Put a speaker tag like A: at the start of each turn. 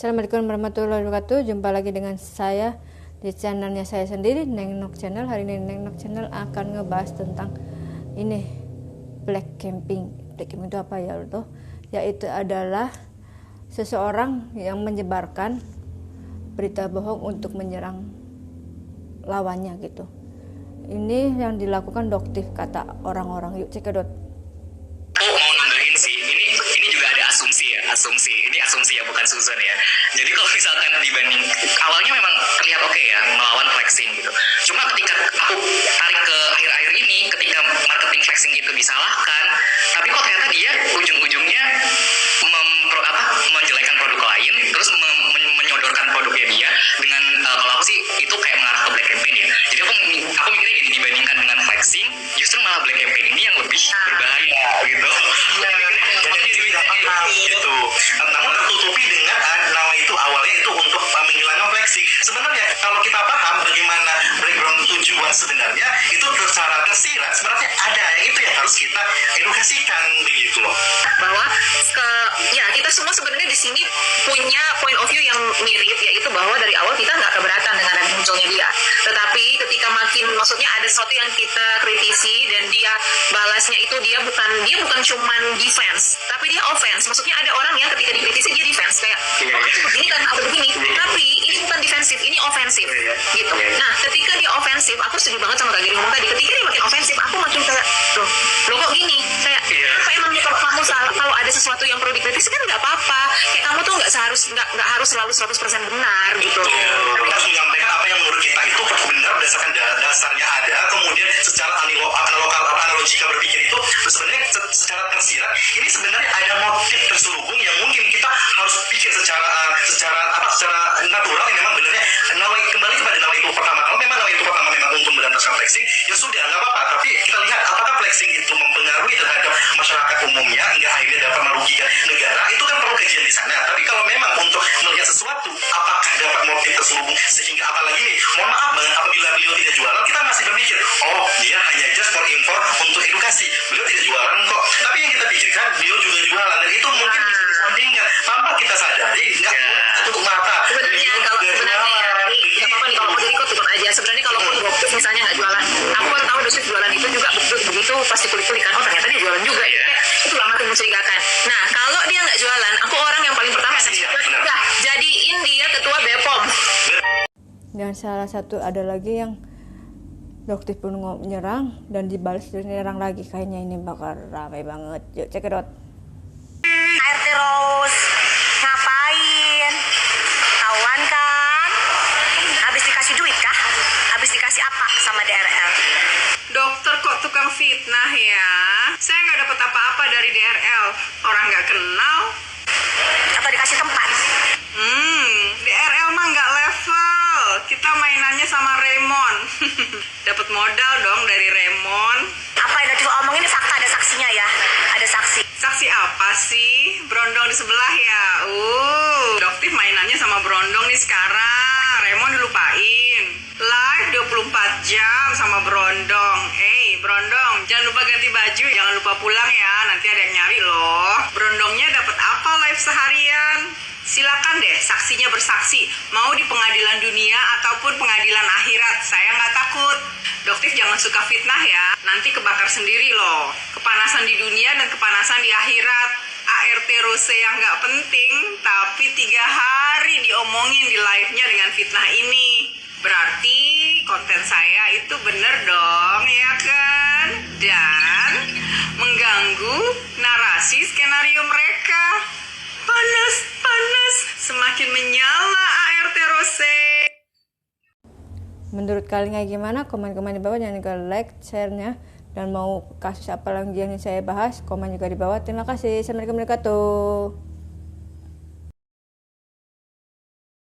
A: Assalamualaikum warahmatullahi wabarakatuh. Jumpa lagi dengan saya di channelnya saya sendiri, Neng Nok Channel. Hari ini Neng Nok Channel akan ngebahas tentang ini, black camping. Black camping itu apa ya tuh? Yaitu adalah seseorang yang menyebarkan berita bohong untuk menyerang lawannya gitu. Ini yang dilakukan doktif kata orang-orang. Yuk cekidot.
B: Mau nambahin sih, ini juga ada asumsi. Ini asumsi ya, bukan suzon ya. Jadi kalau misalkan dibanding awalnya memang terlihat oke ya, melawan flexing gitu. Cuma ketika aku tarik ke akhir-akhir ini, ketika marketing flexing itu disalahkan, tapi kok ternyata dia ujung-ujungnya menjelekan produk lain, terus menyodorkan produknya dia dengan kalau aku sih itu kayak mengarah ke black campaign ya. Jadi aku mikirnya gini, dibandingkan dengan flexing, justru malah black campaign ini yang lebih berbahaya gitu.
C: Gitu. Namun tertutupi dengan nama itu awalnya itu untuk menghilangkan flexing. Sebenarnya kalau kita paham bagaimana background tujuan sebenarnya itu secara tersirat sebenarnya ada yang itu yang harus kita edukasikan begitu loh.
D: Bahwa kita semua sebenarnya di sini punya point of view yang mirip, yaitu bahwa dari awal kita nggak keberatan dengan ada munculnya dia. Tetapi ketika maksudnya ada sesuatu yang kita kritisi dan dia balasnya itu dia bukan cuman defense, tapi dia offense. Maksudnya ada orang yang ketika dikritisi dia defense kayak begini kan atau begini, tapi ini bukan defensif, ini ofensif gitu. Nah, ketika dia ofensif, aku setuju banget sama Kak Giri ngomong tadi. Ketika dia makin ofensif, aku makin kayak loh kok gini? Kayak apa emangnya kalau kamu salah, kalau ada sesuatu yang perlu dikritisi kan nggak apa-apa. Kayak kamu tuh nggak harus selalu 100% benar gitu.
C: Kita harus menyampaikan apa yang menurut kita itu benar berdasarkan dasarnya ada, kemudian secara analogika berpikir itu sebenarnya secara tersirat ini sebenarnya ada motif terselubung yang mungkin kita harus pikir secara natural yang memang benarnya kembali kepada nawa itu pertama. Kalau memang nawa itu pertama memang untuk memberantaskan flexing, ya sudah nggak apa-apa. Tapi kita lihat apakah flexing itu mempengaruhi terhadap masyarakat umumnya hingga akhirnya dapat merugikan negara, itu kan perlu kajian di sana. Tapi kalau memang untuk melihat sesuatu apakah dapat motif terselubung sehingga apalagi nih, mohon maaf banget apabila beliau tidak jualan, kita masih berpikir oh dia hanya just for info untuk edukasi, beliau tidak jualan kok. Tapi yang kita pikirkan beliau juga jualan, dan itu mungkin bisa disandingkan tanpa kita sadari, nggak tutup mata.
D: Sebenarnya kalau sebenarnya nggak apa-apa nih kalau mau jadi ikut aja. Sebenarnya kalau pun dokter misalnya nggak jualan, aku baru tahu dosis jualan itu juga begitu pasti kulik-kulik kan, oh ternyata dia jualan juga ya. Itu lah makin mencurigakan. Nah kalau dia nggak jualan, aku orang yang paling pertama udah jadiin dia ketua BPOM.
A: Dan salah satu ada lagi yang doktif pun nyerang dan dibalas nyerang lagi. Kayaknya ini bakal ramai banget. Yuk cekidot.
E: Air terus ngapain? Tawan kan? Habis dikasih duit kah? Habis dikasih apa sama DRL?
F: Dokter kok tukang fitnah ya? Saya nggak dapat apa-apa dari DRL. Orang nggak kenal.
E: Atau dikasih tempat?
F: DRL mah nggak level. Kita mainannya sama Raymond. Dapat modal dong dari Raymond.
E: Apa yang tadi omong ini fakta, ada saksinya ya? Ada saksi.
F: Saksi apa sih? Brondong di sebelah ya? Doktif mainannya sama Brondong nih sekarang. Raymond dilupain. Live 24 jam sama Brondong. Brondong, jangan lupa ganti baju, jangan lupa pulang ya. Nanti ada yang nyari loh. Brondongnya dapat apa live seharian? Silakan deh saksinya bersaksi. Mau di pengadilan dunia ataupun pengadilan akhirat. Saya nggak takut. Doktif jangan suka fitnah ya. Nanti kebakar sendiri loh. Kepanasan di dunia dan kepanasan di akhirat. ART Rose yang nggak penting, tapi 3 hari diomongin di live-nya dengan fitnah ini. Berarti konten saya itu bener dong, ya kan? Dan mengganggu narasi skenario mereka. Panas, semakin menyala ART Rose.
A: Menurut kalian kayak gimana? Komen-komen di bawah. Jangan lupa like, share-nya. Dan mau kasus apa lagi yang saya bahas, komen juga di bawah. Terima kasih. Assalamualaikum warahmatullahi wabarakatuh.